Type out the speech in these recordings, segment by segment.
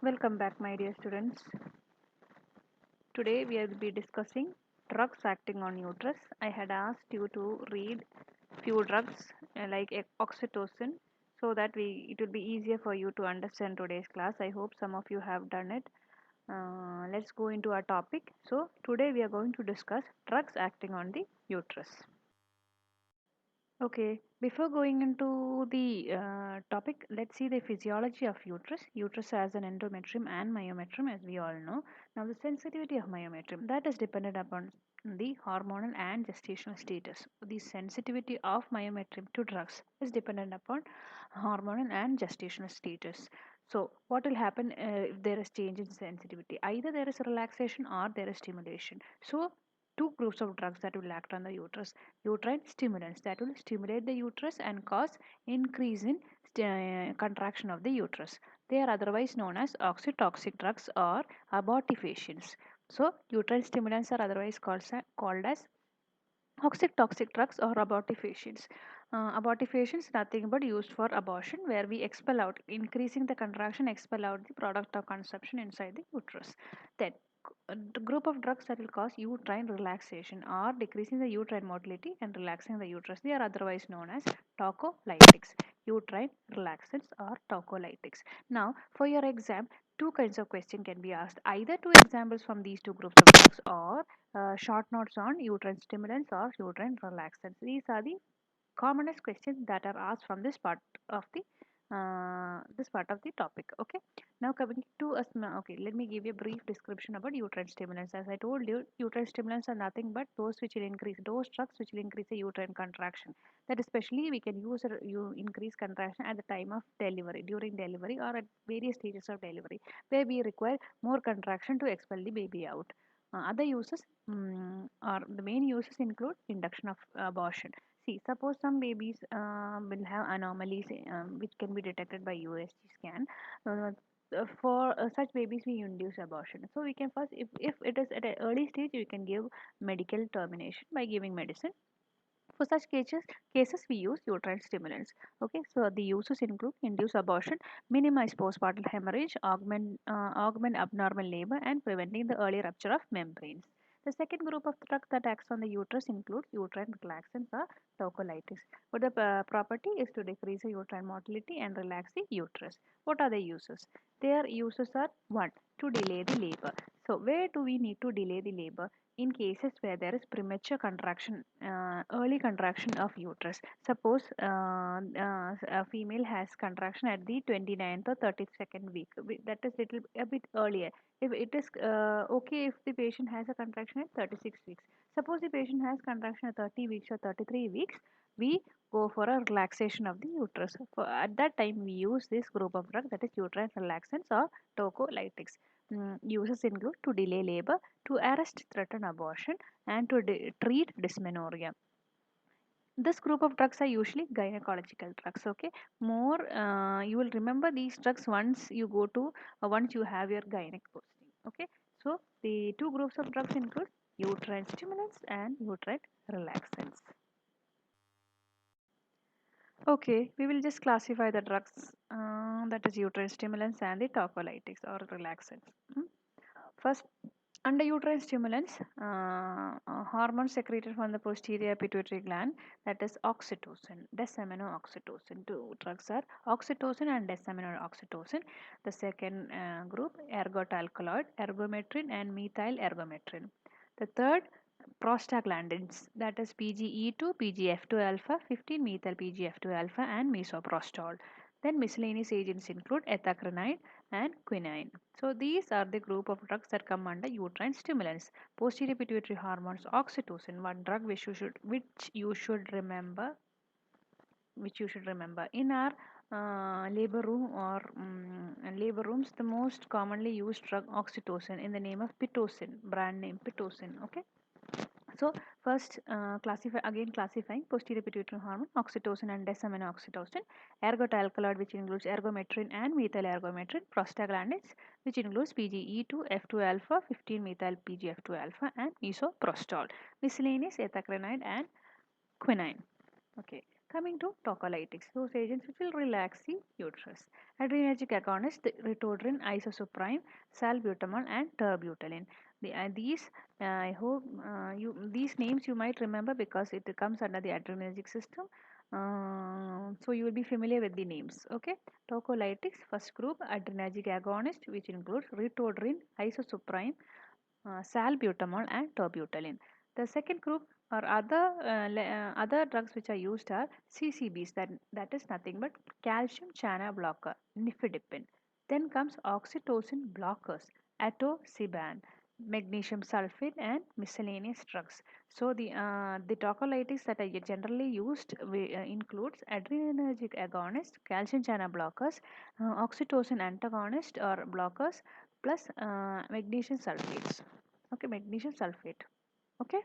Welcome back, my dear students. Today we will be discussing drugs acting on uterus. I had asked you to read few drugs like oxytocin so that it will be easier for you to understand today's class. I hope some of you have done it. Let's go into our topic. So today we are going to discuss drugs acting on the uterus. Okay, before going into the topic, let's see the physiology of uterus. Uterus has an endometrium and myometrium, as we all know. Now, the sensitivity of myometrium that is dependent upon the hormonal and gestational status. The sensitivity of myometrium to drugs is dependent upon hormonal and gestational status. So, what will happen if there is change in sensitivity? Either there is relaxation or there is stimulation. So, two groups of drugs that will act on the uterus: uterine stimulants that will stimulate the uterus and cause increase in contraction of the uterus. They are otherwise known as oxytocin drugs or abortifacients. So uterine stimulants are otherwise called as oxytocin drugs or abortifacients. Abortifacients nothing but used for abortion, where we expel out, increasing the contraction, expel out the product of conception inside the uterus. Then the group of drugs that will cause uterine relaxation or decreasing the uterine motility and relaxing the uterus. They are otherwise known as tocolytics, uterine relaxants or tocolytics. Now, for your exam, two kinds of question can be asked: either two examples from these two groups of drugs, or short notes on uterine stimulants or uterine relaxants. These are the commonest questions that are asked from this part of the topic. Okay, now coming to us. Okay, let me give you a brief description about uterine stimulants. As I told you, uterine stimulants are nothing but those which will increase, those drugs which will increase the uterine contraction. That especially we can use you increase contraction at the time of delivery, during delivery, or at various stages of delivery, where we require more contraction to expel the baby out. Other uses, or the main uses, include induction of abortion. See, suppose some babies will have anomalies which can be detected by USG scan. Uh, for such babies, we induce abortion. So we can first, if it is at an early stage, we can give medical termination by giving medicine. For such cases we use uterine stimulants. Okay, so the uses include induce abortion, minimize postpartum hemorrhage, augment abnormal labor, and preventing the early rupture of membranes. The second group of drugs that acts on the uterus include uterine relaxants or tocolytics. But the property is to decrease the uterine motility and relax the uterus. What are the uses? Their uses are: one, to delay the labor. So where do we need to delay the labor? In cases where there is premature contraction, early contraction of uterus. Suppose a female has contraction at the 29th or 32nd week. That is little a bit earlier. If it is okay if the patient has a contraction at 36 weeks. Suppose the patient has contraction at 30 weeks or 33 weeks, we go for a relaxation of the uterus. At that time, we use this group of drugs, that is uterine relaxants or tocolytics. Uses include to delay labor, to arrest threatened abortion, and to treat dysmenorrhea. This group of drugs are usually gynecological drugs. Okay, more you will remember these drugs once you go to once you have your gynec posting. Okay, so the two groups of drugs include uterine stimulants and uterine relaxants. Okay, we will just classify the drugs, that is uterine stimulants and the tocolytics or relaxants. First, under uterine stimulants, hormones secreted from the posterior pituitary gland, that is oxytocin, desaminoxytocin. Two drugs are oxytocin and desaminoxytocin. The second group, ergot alkaloid, ergometrin and methyl ergometrin. The third, prostaglandins, that is PGE2, PGF2 alpha, 15 methyl PGF2 alpha, and misoprostol. Then miscellaneous agents include ethacrynide and quinine. So these are the group of drugs that come under uterine stimulants. Posterior pituitary hormones, oxytocin, one drug which you should remember in our labor room or labor rooms. The most commonly used drug oxytocin in the name of pitocin, brand name pitocin. Okay, so first classifying posterior pituitary hormone, oxytocin and desaminoxytocin, ergot alkaloid, which includes ergometrin and methyl ergometrin, prostaglandins, which includes PGE2, F2 alpha, 15 methyl PGF2 alpha, and misoprostol, miscellaneous ethacrynide and quinine. Okay, Coming to tocolytics, those agents which will relax the uterus. Adrenergic agonists, the ritodrine, isosuprime, salbutamol, and terbutaline. These, I hope these names you might remember because it comes under the adrenergic system. So you will be familiar with the names. Okay, tocolytics, first group, adrenergic agonist, which includes ritodrine, isosuprime, salbutamol, and terbutaline. The second group or other drugs which are used are CCBs, that is nothing but calcium channel blocker, nifedipine. Then comes oxytocin blockers, atosiban, magnesium sulfate, and miscellaneous drugs. So the tocolytics that are generally used includes adrenergic agonist, calcium channel blockers, oxytocin antagonist or blockers, plus magnesium sulfates. Okay, magnesium sulfate. Okay.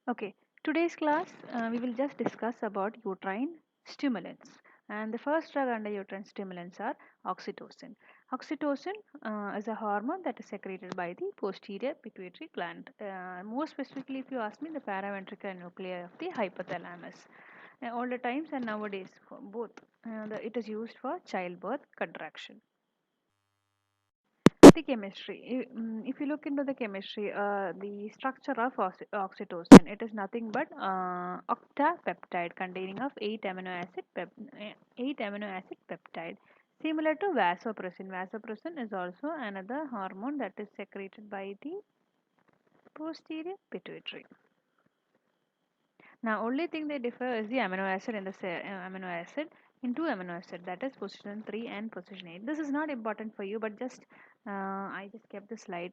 Okay, today's class we will just discuss about uterine stimulants. And the first drug under uterine stimulants are oxytocin. Oxytocin is a hormone that is secreted by the posterior pituitary gland. More specifically, if you ask me, the paraventricular nuclei of the hypothalamus. All the times and nowadays, for both, it is used for childbirth contraction. The chemistry. If you look into the chemistry, the structure of oxytocin, it is nothing but octapeptide containing of 8 amino acid peptide. Similar to vasopressin. Vasopressin is also another hormone that is secreted by the posterior pituitary. Now, only thing they differ is the amino acid in the amino acid in two amino acid, that is position 3 and position 8. This is not important for you, but just I just kept the slide.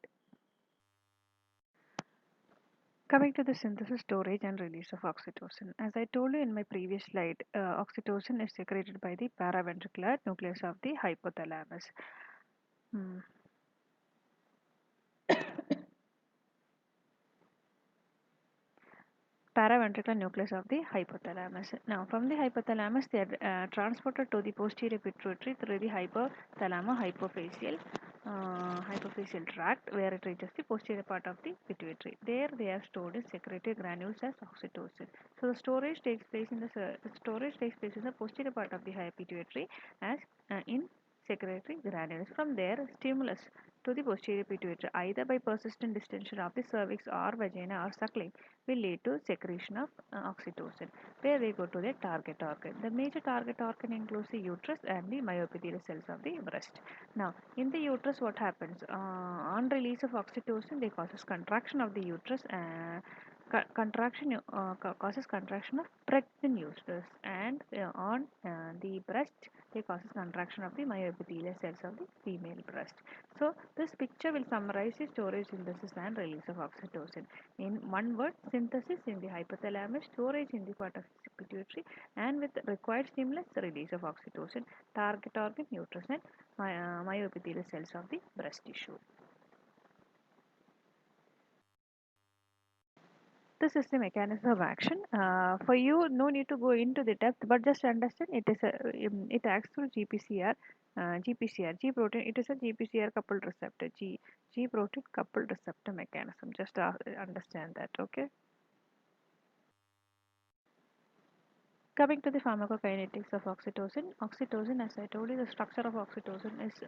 Coming to the synthesis, storage, and release of oxytocin. As I told you in my previous slide, oxytocin is secreted by the paraventricular nucleus of the hypothalamus. Hmm. Paraventricular nucleus of the hypothalamus. Now, from the hypothalamus, they are transported to the posterior pituitary through the hypophyseal tract, where it reaches the posterior part of the pituitary. There, they are stored in secretory granules as oxytocin. So, the storage takes place in the posterior part of the pituitary as in secretory granules. From there, stimulus to the posterior pituitary, either by persistent distension of the cervix or vagina or suckling, will lead to secretion of oxytocin, where they go to the target organ. The major target organ includes the uterus and the myoepithelial cells of the breast. Now, in the uterus, what happens? On release of oxytocin, they causes contraction of the uterus. Causes contraction of pregnant uterus, and on the breast, they causes contraction of the myoepithelial cells of the female breast. So, this picture will summarize the storage, synthesis, and release of oxytocin. In one word, synthesis in the hypothalamus, storage in the part of the pituitary, and with required stimulus, the release of oxytocin, target organ, uterus, and myoepithelial cells of the breast tissue. This is the mechanism of action. For you, no need to go into the depth, but just understand it acts through GPCR. G protein. It is a GPCR coupled receptor. G protein coupled receptor mechanism. Just understand that. Okay. Coming to the pharmacokinetics of oxytocin. Oxytocin, as I told you, the structure of oxytocin is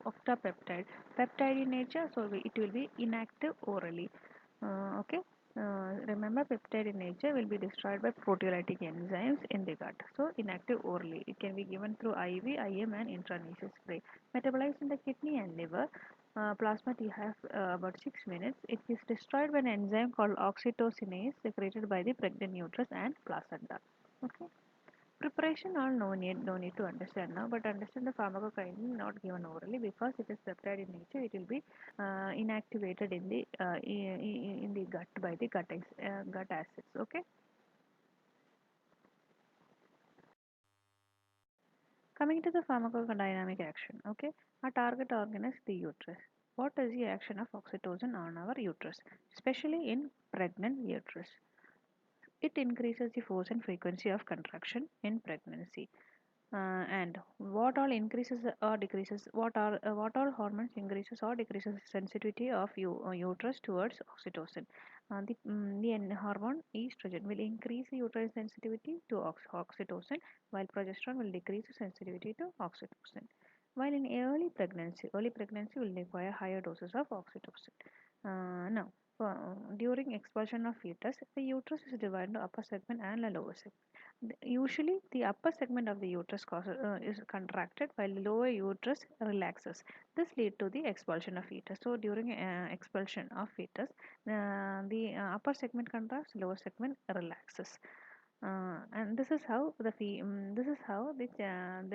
octapeptide. Peptide in nature, so it will be inactive orally. Okay. Remember, peptide in nature will be destroyed by proteolytic enzymes in the gut. So, inactive orally. It can be given through IV, IM, and intranasal spray. Metabolized in the kidney and liver. Plasma T have about 6 minutes. It is destroyed by an enzyme called oxytocinase secreted by the pregnant uterus and placenta. Okay. Preparation all no need to understand now, but understand the pharmacokinetic not given orally because it is peptide in nature. It will be inactivated in the gut by the gut acids. Okay. Coming to the pharmacodynamic action. Okay. Our target organ is the uterus. What is the action of oxytocin on our uterus, especially in pregnant uterus? It increases the force and frequency of contraction in pregnancy. And what all increases or decreases, what all hormones increases or decreases sensitivity of uterus towards oxytocin. The hormone estrogen will increase the uterine sensitivity to oxytocin, while progesterone will decrease the sensitivity to oxytocin. While in early pregnancy will require higher doses of oxytocin. Now, during expulsion of fetus, the uterus is divided into upper segment and the lower segment. Usually, the upper segment of the uterus is contracted while the lower uterus relaxes. This leads to the expulsion of fetus. So, during expulsion of fetus, the upper segment contracts, lower segment relaxes. And this is how there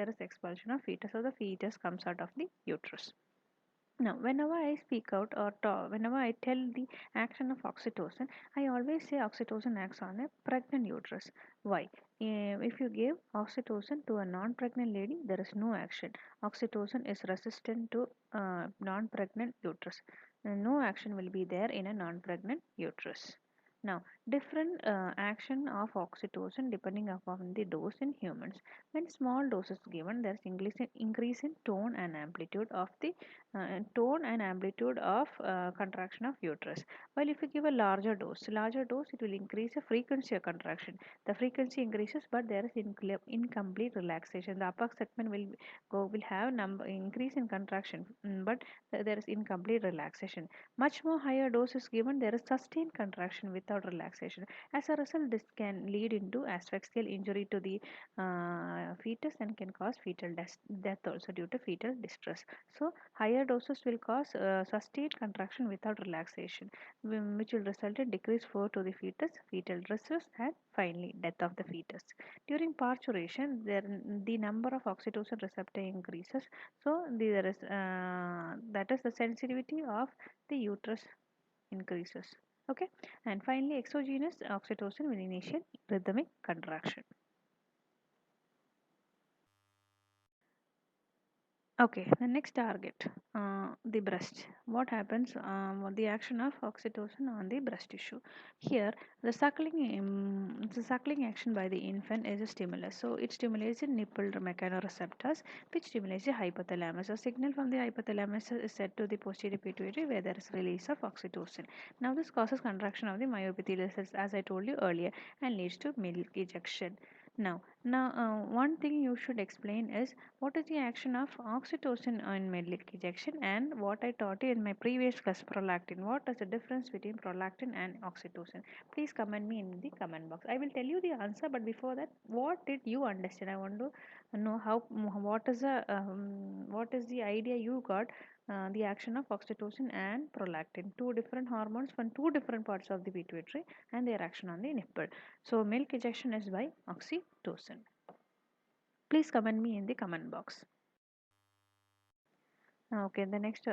is expulsion of fetus. So the fetus comes out of the uterus. Now, whenever I speak out or talk, whenever I tell the action of oxytocin, I always say oxytocin acts on a pregnant uterus. Why? If you give oxytocin to a non-pregnant lady, there is no action. Oxytocin is resistant to non-pregnant uterus. No action will be there in a non-pregnant uterus. Now, different action of oxytocin depending upon the dose in humans. When small doses given, there is increase in tone and amplitude of contraction of uterus. While if you give a larger dose, it will increase the frequency of contraction. The frequency increases, but there is incomplete relaxation. The upper segment will have increase in contraction, but there is incomplete relaxation. Much more higher dose is given, there is sustained contraction without relaxation. As a result, this can lead into asphyxial injury to the fetus and can cause fetal death also due to fetal distress. So, higher doses will cause sustained contraction without relaxation, which will result in decreased flow to the fetus, fetal distress, and finally death of the fetus. During parturition, the number of oxytocin receptor increases. So, there is that is the sensitivity of the uterus increases. Okay, and finally, exogenous oxytocin will initiate rhythmic contraction. Okay, the next target, the breast. What happens? The action of oxytocin on the breast tissue. Here, the suckling action by the infant is a stimulus. So it stimulates the nipple mechanoreceptors, which stimulates the hypothalamus. A signal from the hypothalamus is set to the posterior pituitary, where there is release of oxytocin. Now, this causes contraction of the myoepithelial cells, as I told you earlier, and leads to milk ejection. Now, one thing you should explain is what is the action of oxytocin on milk ejection and what I taught you in my previous class prolactin. What is the difference between prolactin and oxytocin? Please comment me in the comment box. I will tell you the answer, but before that, what did you understand? I want to know what is the idea you got the action of oxytocin and prolactin, two different hormones from two different parts of the pituitary and their action on the nipple. So milk ejection is by oxytocin. Please comment me in the comment box. Okay, the next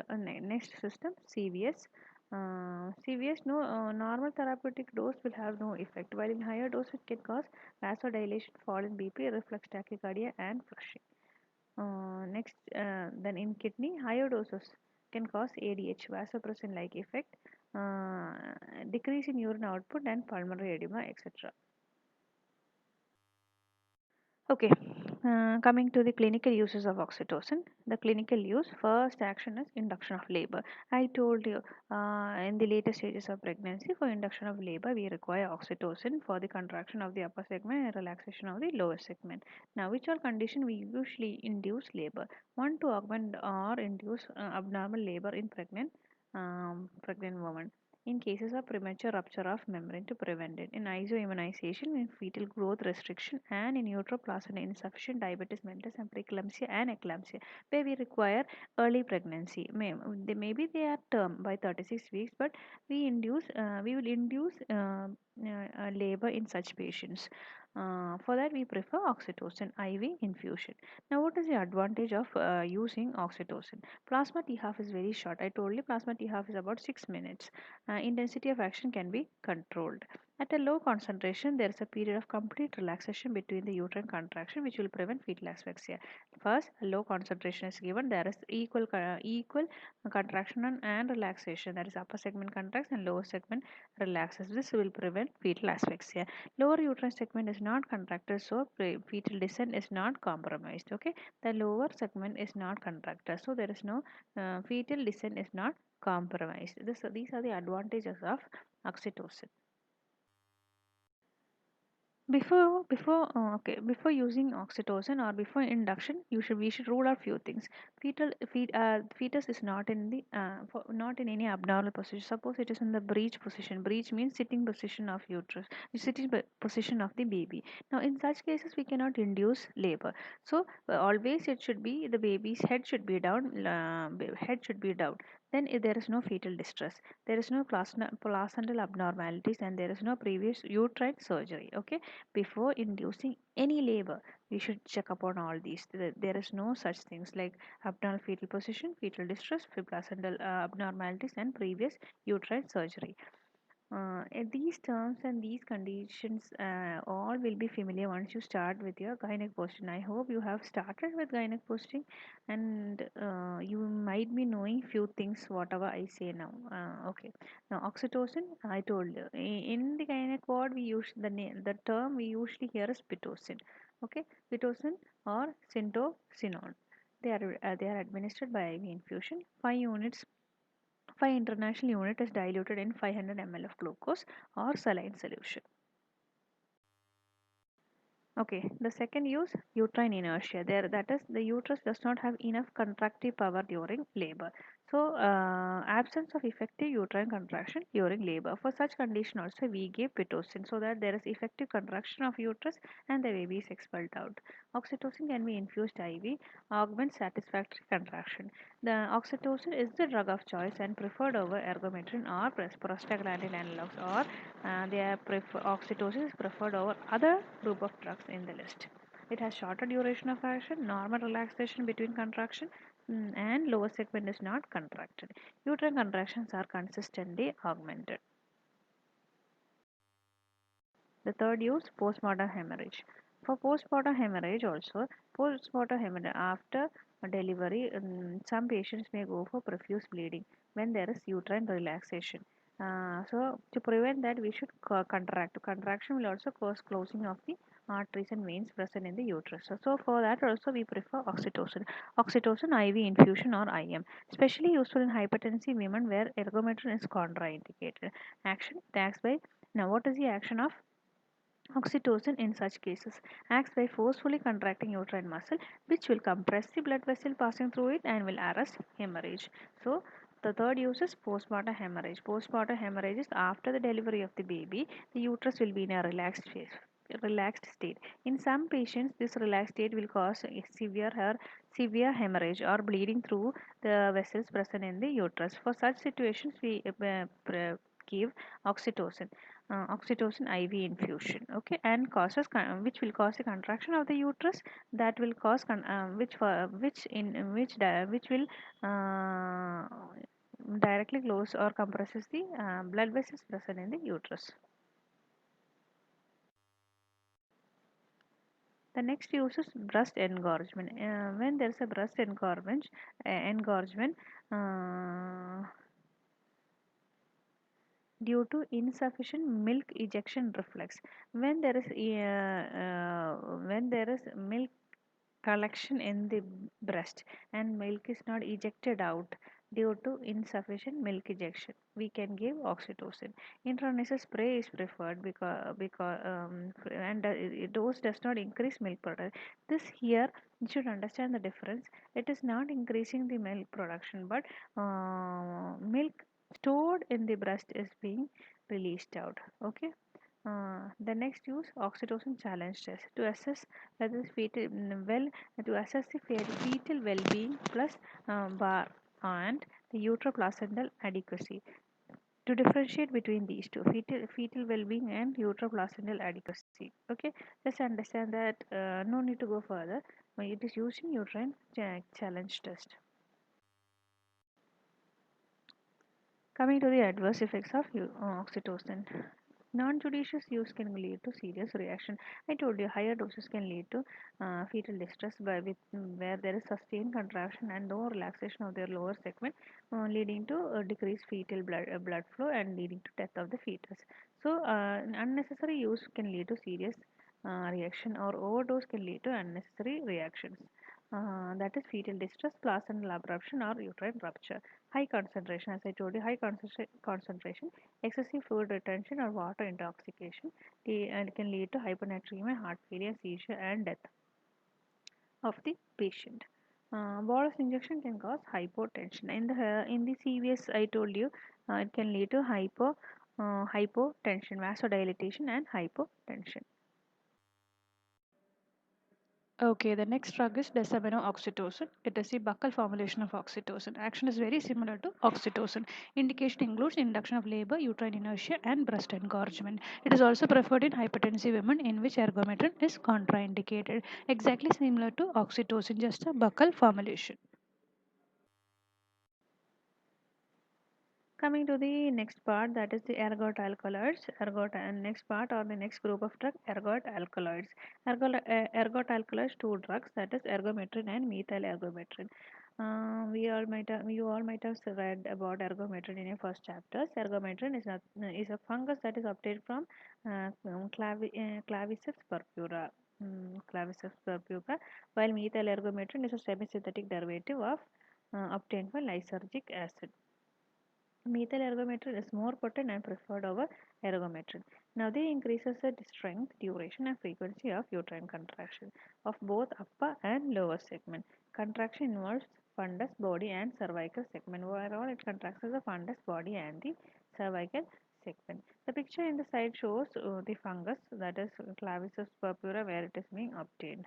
system, CVS. CVS, no normal therapeutic dose will have no effect, while in higher dose it can cause vasodilation, fall in BP, reflex tachycardia, and flushing. Then in kidney, higher doses can cause ADH, vasopressin-like effect, decrease in urine output, and pulmonary edema, etc. Okay, coming to the clinical uses of oxytocin. The clinical use, first action is induction of labor. I told you in the later stages of pregnancy, for induction of labor, we require oxytocin for the contraction of the upper segment and relaxation of the lower segment. Now, which all condition we usually induce labor? One, to augment or induce abnormal labor in pregnant woman. In cases of premature rupture of membrane, to prevent it. In isoimmunization, in fetal growth restriction, and in uteroplasty insufficient diabetes mellitus and preeclampsia and eclampsia, where we require early pregnancy. Maybe they are term by 36 weeks, but we will induce labor in such patients. For that, we prefer oxytocin IV infusion. Now, what is the advantage of using oxytocin? Plasma T half is very short. I told you plasma T half is about 6 minutes. Intensity of action can be controlled. At a low concentration, there is a period of complete relaxation between the uterine contraction which will prevent fetal asphyxia. First, a low concentration is given. There is equal contraction and relaxation. That is upper segment contracts and lower segment relaxes. This will prevent fetal asphyxia. Lower uterine segment is not contracted, so fetal descent is not compromised. Okay, the lower segment is not contracted, so there is no fetal descent is not compromised. These are the advantages of oxytocin. Before using oxytocin or before induction, we should rule out few things. Fetus is not in the not in any abnormal position. Suppose it is in the breech position. Breech means sitting position of uterus, position of the baby. Now in such cases we cannot induce labor. So always it should be the baby's head should be down. Head should be down. Then there is no fetal distress. There is no placental abnormalities, and there is no previous uterine surgery. Okay, before inducing any labor, we should check upon all these. There is no such things like abnormal fetal position, fetal distress, placental abnormalities, and previous uterine surgery. These terms and these conditions all will be familiar once you start with your gynec posting. I hope you have started with gynec posting, and you might be knowing few things whatever I say now. Okay, now oxytocin, I told you in the gynec ward we use the term we usually hear is pitocin. Okay, pitocin or syntocinon. They are administered by IV infusion. 5 units 5 international unit is diluted in 500 ml of glucose or saline solution. Okay, the second use uterine inertia. There, that is, the uterus does not have enough contractive power during labor. So, absence of effective uterine contraction during labor. For such condition, also we give pitocin so that there is effective contraction of uterus and the baby is expelled out. Oxytocin can be infused IV, augment satisfactory contraction. The oxytocin is the drug of choice and preferred over ergometrin or prostaglandin analogs, or oxytocin is preferred over other group of drugs in the list. It has shorter duration of action, normal relaxation between contraction, and lower segment is not contracted. Uterine contractions are consistently augmented. The third use, postmortem hemorrhage. For postmortem hemorrhage also, postmortem hemorrhage after delivery, some patients may go for profuse bleeding when there is uterine relaxation. So to prevent that, we should contract. Contraction will also cause closing of the arteries and veins present in the uterus. So for that also we prefer oxytocin. Oxytocin IV infusion or IM, especially useful in hypertensive women where ergometrin is contraindicated. Action, it acts by, now what is the action of oxytocin in such cases? Acts by forcefully contracting uterine muscle, which will compress the blood vessel passing through it and will arrest hemorrhage. So, the third use is postmortem hemorrhage. Postmortem hemorrhage is after the delivery of the baby, the uterus will be in a relaxed state. In some patients, this relaxed state will cause a severe hemorrhage or bleeding through the vessels present in the uterus. For such situations, we give oxytocin. Oxytocin IV infusion, okay, and causes which will cause a contraction of the uterus, that will cause which for which in which will uh, directly close or compresses the blood vessels present in the uterus. The next use is breast engorgement. When there is a breast engorgement uh, due to insufficient milk ejection reflex, when there is milk collection in the breast and milk is not ejected out due to insufficient milk ejection, we can give oxytocin. Intranasal spray is preferred and dose does not increase milk production. This here you should understand the difference. It is not increasing the milk production, but milk stored in the breast is being released out. Okay. The next use, oxytocin challenge test to assess whether the fetal well-being plus bar and the uteroplacental adequacy. To differentiate between these two, fetal well-being and uteroplacental adequacy. Okay, just understand that no need to go further. It is used in uterine challenge test. Coming to the adverse effects of oxytocin. Non-judicious use can lead to serious reaction. I told you higher doses can lead to fetal distress where there is sustained contraction and no relaxation of their lower segment, leading to decreased fetal blood flow and leading to death of the fetus. So, unnecessary use can lead to serious reaction, or overdose can lead to unnecessary reactions. That is fetal distress, placental abruption, or uterine rupture. High concentration, as I told you, high concentration, excessive fluid retention, or water intoxication, and can lead to hyponatremia, heart failure, seizure, and death of the patient. Bolus injection can cause hypotension. In the CVS, I told you, it can lead to hypotension, vasodilatation, and hypotension. Okay, the next drug is desamino-oxytocin. It is the buccal formulation of oxytocin. Action is very similar to oxytocin. Indication includes induction of labor, uterine inertia, and breast engorgement. It is also preferred in hypertensive women in which ergometrin is contraindicated. Exactly similar to oxytocin, just a buccal formulation. Coming to the next part, that is the ergot alkaloids. Ergot and next part or the next group of drug, ergot alkaloids. Ergot alkaloids, two drugs, that is ergometrin and methyl ergometrin. You all might have read about ergometrin in your first chapters. Ergometrin is a fungus that is obtained from Claviceps purpura. Claviceps purpura, while methyl ergometrin is a semi-synthetic derivative of obtained from lysergic acid. Methyl ergometrin is more potent and preferred over ergometrin. Now they increases the strength, duration and frequency of uterine contraction of both upper and lower segment. Contraction involves fundus, body and cervical segment. Overall it contracts the fundus, body and the cervical segment. The picture in the side shows the fungus, that is Claviceps purpura, where it is being obtained.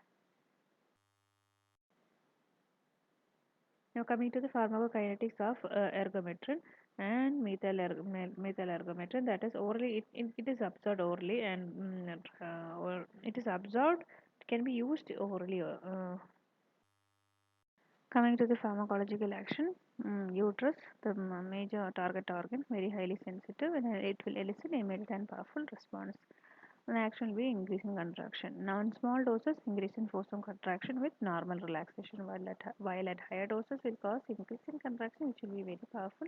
Now coming to the pharmacokinetics of ergometrin and methyl ergometrin, that is orally, it is absorbed orally and or it is absorbed, it can be used orally. Coming to the pharmacological action, uterus, the major target organ, very highly sensitive, and it will elicit immediate and powerful response. And action will be increasing contraction. Now, in small doses, increase in force of contraction with normal relaxation, while at higher doses will cause increase in contraction, which will be very powerful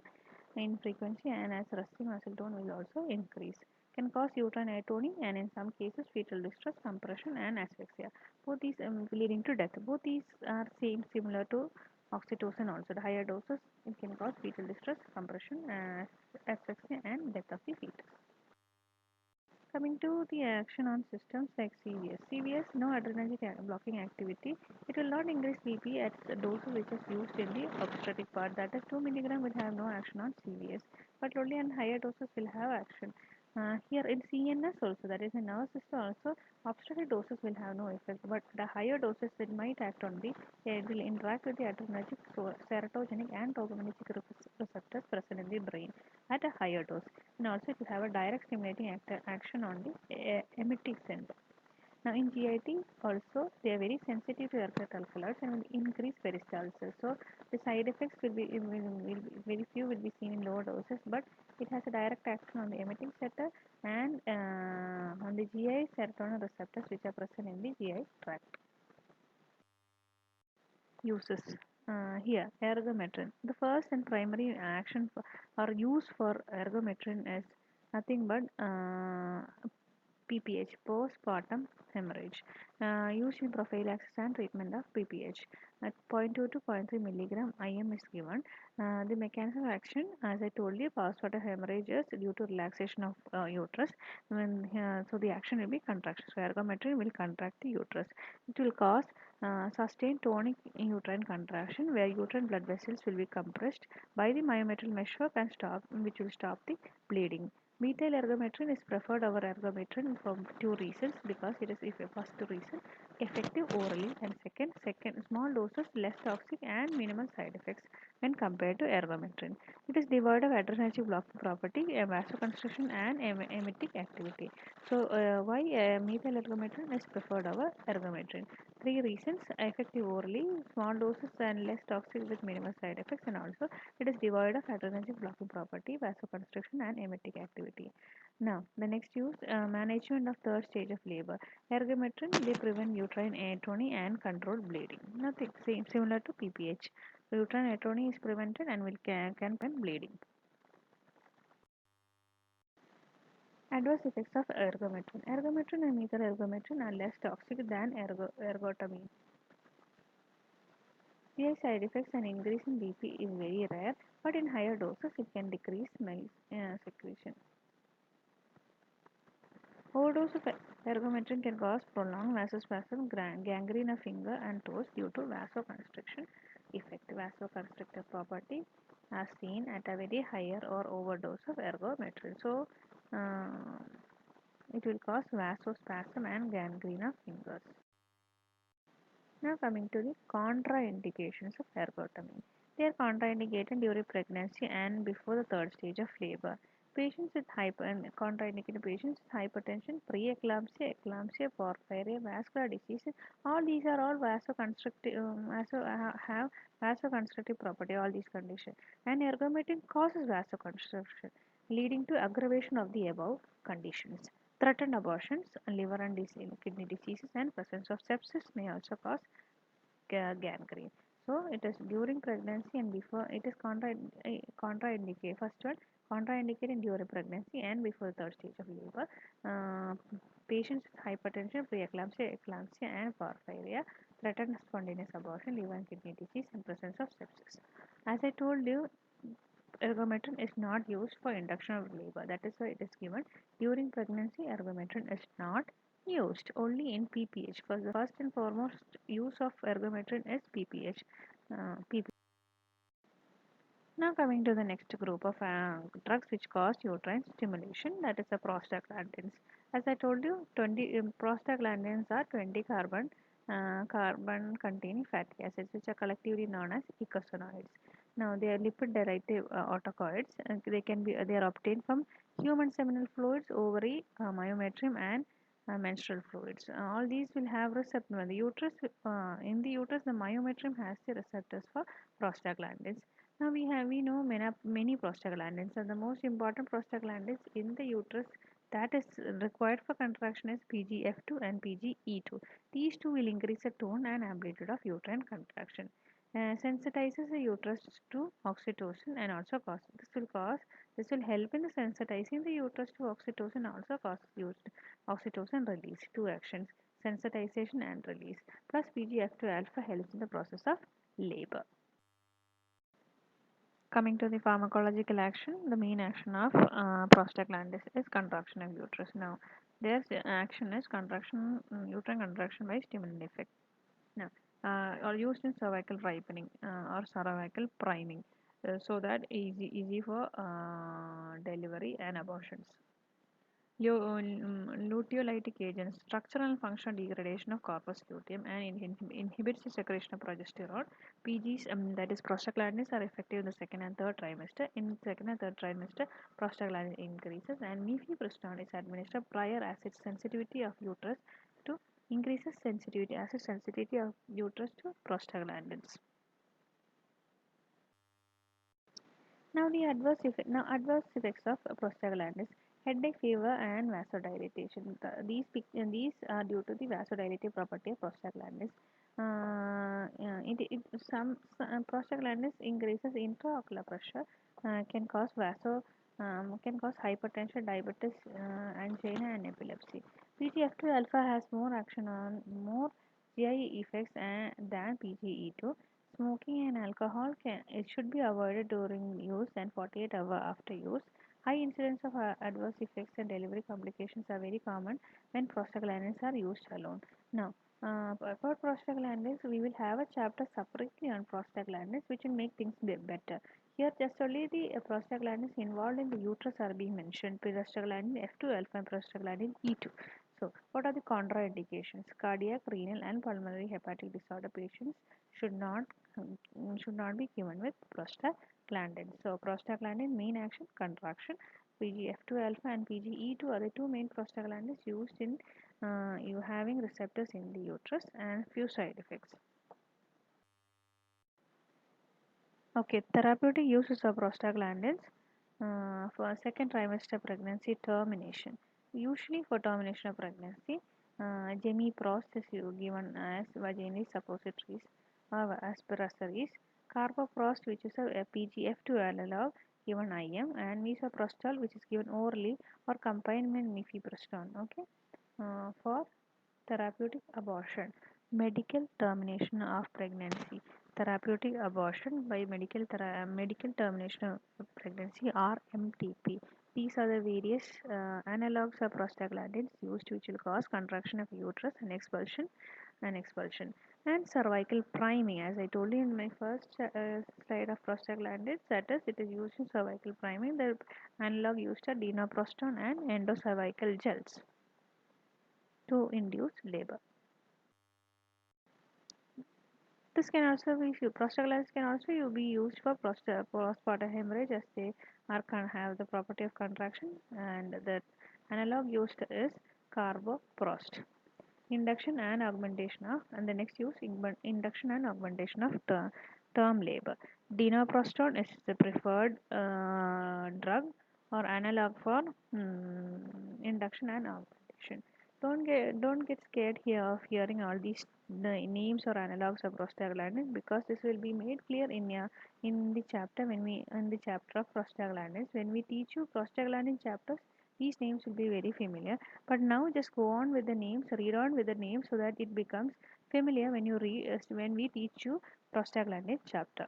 in frequency, and as resting muscle tone will also increase. Can cause uterine atony and in some cases fetal distress, compression, and asphyxia. Both these leading to death. Both these are similar to oxytocin also. The higher doses it can cause fetal distress, compression, asphyxia, and death of the fetus. Coming to the action on systems like CVS. CVS, no adrenergic blocking activity. It will not increase BP at the dose which is used in the obstetric part. That is 2 milligram will have no action on CVS, but only on higher doses will have action. Here in CNS also, that is in nervous system also, obstetric doses will have no effect, but the higher doses it might act on the, it will interact with the adrenergic, serotogenic and dopaminergic receptors present in the brain at a higher dose, and also it will have a direct stimulating action on the emetic center. Now in GIT also they are very sensitive to ergot alkaloids and will increase peristalsis. So the side effects will be very few will be seen in lower doses, but it has a direct action on the emetic center and on the GI serotonin receptors which are present in the GI tract. Uses. Here, ergometrin. The first and primary action or use for ergometrin is nothing but PPH, postpartum hemorrhage, used in prophylaxis and treatment of PPH. At 0.2 to zero point 0.3 milligram IM is given. The mechanism of action, as I told you, postpartum hemorrhage is due to relaxation of uterus. So the action will be contraction. So ergometrin will contract the uterus. It will cause sustained tonic uterine contraction where uterine blood vessels will be compressed by the myometrial meshwork and which will stop the bleeding. Methyl ergometrin is preferred over ergometrin for two reasons, because it is, if a first reason, effective orally, and second small doses less toxic and minimal side effects when compared to ergometrin. It is devoid of adrenergic blocking property, vasoconstriction and emetic activity. So why methyl ergometrin is preferred over ergometrin? Three reasons: effective orally, small doses and less toxic with minimal side effects, and also it is devoid of adrenergic blocking property, vasoconstriction, and emetic activity. Now, the next use management of third stage of labor. Ergometrin, they prevent uterine atony and control bleeding. Nothing same similar to PPH. Uterine atony is prevented and can prevent bleeding. Adverse effects of ergometrin. Ergometrin and methyl ergometrin are less toxic than ergotamine. GI side effects: and increase in BP is very rare, but in higher doses it can decrease milk secretion. Overdose of ergometrin can cause prolonged vasospasm, gangrene of finger and toes due to vasoconstriction effect. Vasoconstrictive property are seen at a very higher or overdose of ergometrin. So, uh, it will cause vasospasm and gangrene of fingers. Now coming to the contraindications of ergotamine. They are contraindicated during pregnancy and before the third stage of labor. Patients with contraindicated patients with hypertension, preeclampsia, eclampsia, porphyria, vascular disease, all these are all vasoconstrictive, have vasoconstrictive property, all these conditions. And ergotamine causes vasoconstriction, leading to aggravation of the above conditions. Threatened abortions, liver and kidney diseases, and presence of sepsis may also cause gangrene. So it is during pregnancy and before it is contraindicated. First one, contraindicated during pregnancy and before the third stage of labor. Uh, Patients with hypertension, preeclampsia, eclampsia, and porphyria, threatened spontaneous abortion, liver and kidney disease, and presence of sepsis. As I told you, ergometrin is not used for induction of labor. That is why it is given during pregnancy. Ergometrin is not used, only in PPH. For the first and foremost use of ergometrin is PPH. PPH. Now coming to the next group of drugs which cause uterine stimulation, that is the prostaglandins. As I told you, 20 prostaglandins are 20 carbon containing fatty acids which are collectively known as eicosanoids. Now they are lipid derivative autocoids. They are obtained from human seminal fluids, ovary, myometrium, and menstrual fluids. All these will have receptors. In the uterus, the myometrium has the receptors for prostaglandins. Now we know many prostaglandins, and the most important prostaglandins in the uterus that is required for contraction is PGF2 and PGE2. These two will increase the tone and amplitude of uterine contraction. Sensitizes the uterus to oxytocin and also this will help in the sensitizing the uterus to oxytocin, also causes oxytocin release. Two actions: sensitization and release. Plus PGF2 alpha helps in the process of labor. Coming to the pharmacological action, the main action of prostaglandins is contraction of uterus. Now, their action is uterine contraction by stimulant effect. Now, are used in cervical ripening or cervical priming, so that easy for delivery and abortions. Luteolytic agents, structural and functional degradation of corpus luteum, and inhibits the secretion of progesterone. PGs, that is prostaglandins, are effective in the second and third trimester. In second and third trimester, prostaglandin increases, and mifepristone is administered prior acid sensitivity of uterus to increases acid sensitivity of uterus to prostaglandins. Adverse effects of prostaglandins: headache, fever, and vasodilatation. These are due to the vasodilative property of prostaglandins. Some prostaglandins increases intraocular pressure, can cause hypertension, diabetes, angina, and epilepsy. PGF2 alpha has more action on more GI effects than PGE2. Smoking and alcohol it should be avoided during use and 48 hours after use. High incidence of adverse effects and delivery complications are very common when prostaglandins are used alone. Now, about prostaglandins, we will have a chapter separately on prostaglandins, which will make things better. Here, just only the prostaglandins involved in the uterus are being mentioned: prostaglandin F2 alpha and prostaglandin E2. So, what are the contraindications? Cardiac, renal, and pulmonary hepatic disorder patients should not should not be given with prostaglandin. So prostaglandin main action contraction. PGF2 alpha and PGE2 are the two main prostaglandins used in you having receptors in the uterus and few side effects. Okay, therapeutic uses of prostaglandins for second trimester pregnancy termination. Usually for termination of pregnancy, gemiprost is given as vaginally suppositories or aspiraceries. Carboprost, which is a PGF2 analog, given IM, and misoprostol, which is given orally or combined with mifepristone. Okay, for therapeutic abortion, medical termination of pregnancy. Therapeutic abortion by medical termination of pregnancy or MTP. These are the various analogs of prostaglandins used which will cause contraction of uterus and expulsion. And cervical priming, as I told you in my first slide of prostaglandins, that is, it is used in cervical priming. The analog used are dinoprostone and endocervical gels to induce labor. This can also be prostaglandins can also be used for postpartum hemorrhage as they are can have the property of contraction, and the analog used is carboprost. Induction and augmentation of, and the next use induction and augmentation of term labor. Dinoprostone is the preferred drug or analog for induction and augmentation. Don't get scared here of hearing all these the names or analogs of prostaglandins, because this will be made clear in the chapter when we in the chapter of prostaglandins. When we teach you prostaglandin chapters, these names will be very familiar. But now just go on with the names, read on with the names so that it becomes familiar when you read when we teach you prostaglandin chapter.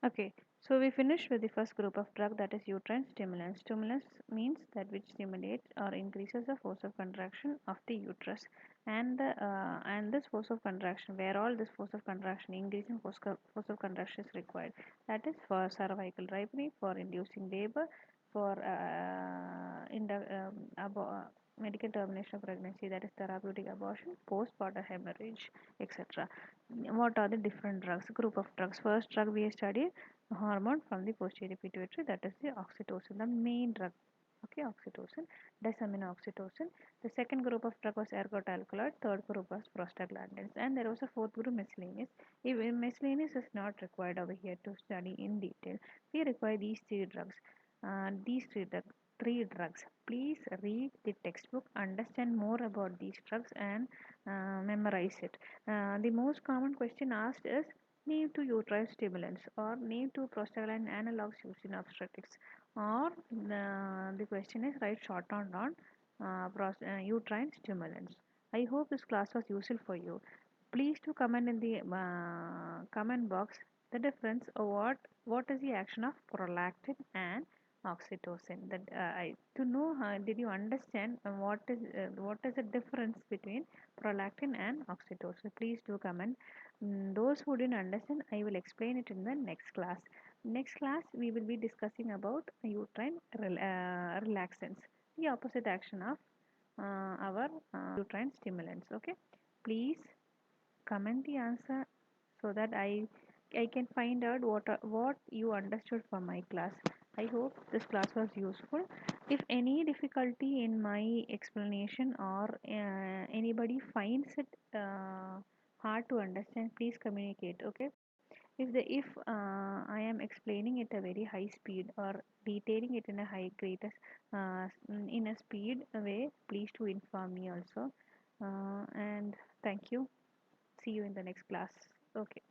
Okay, so we finished with the first group of drug, that is uterine stimulants. Stimulants means that which stimulates or increases the force of contraction of the uterus, and this force of contraction, where all this force of contraction, increasing force of contraction is required. That is for cervical ripening, for inducing labor, for medical termination of pregnancy, that is therapeutic abortion, postpartum hemorrhage, etc. What are the different drugs? Group of drugs. First drug we studied hormone from the posterior pituitary, that is the oxytocin, the main drug. Okay, oxytocin, desaminoxytocin. The second group of drug was ergot alkaloid. Third group was prostaglandins, and there was a fourth group, miscellaneous. If miscellaneous is not required over here to study in detail, we require these three drugs. Please read the textbook, understand more about these drugs, and memorize it. The most common question asked is name two uterine stimulants or name two prostaglandin analogs used in obstetrics. Or the question is write shorthand on uterine stimulants. I hope this class was useful for you. Please do comment in the comment box the difference of what is the action of prolactin and oxytocin. That I to know did you understand what is the difference between prolactin and oxytocin? Please do comment. Those who didn't understand, I will explain it in the next class. Next class, we will be discussing about uterine relaxants, the opposite action of our uterine stimulants. Okay, please comment the answer so that I can find out what you understood from my class. I hope this class was useful. If any difficulty in my explanation or anybody finds it hard to understand, please communicate. Okay. If I am explaining it a very high speed or detailing it in a high greater in a speed way, please to inform me also. And thank you. See you in the next class. Okay.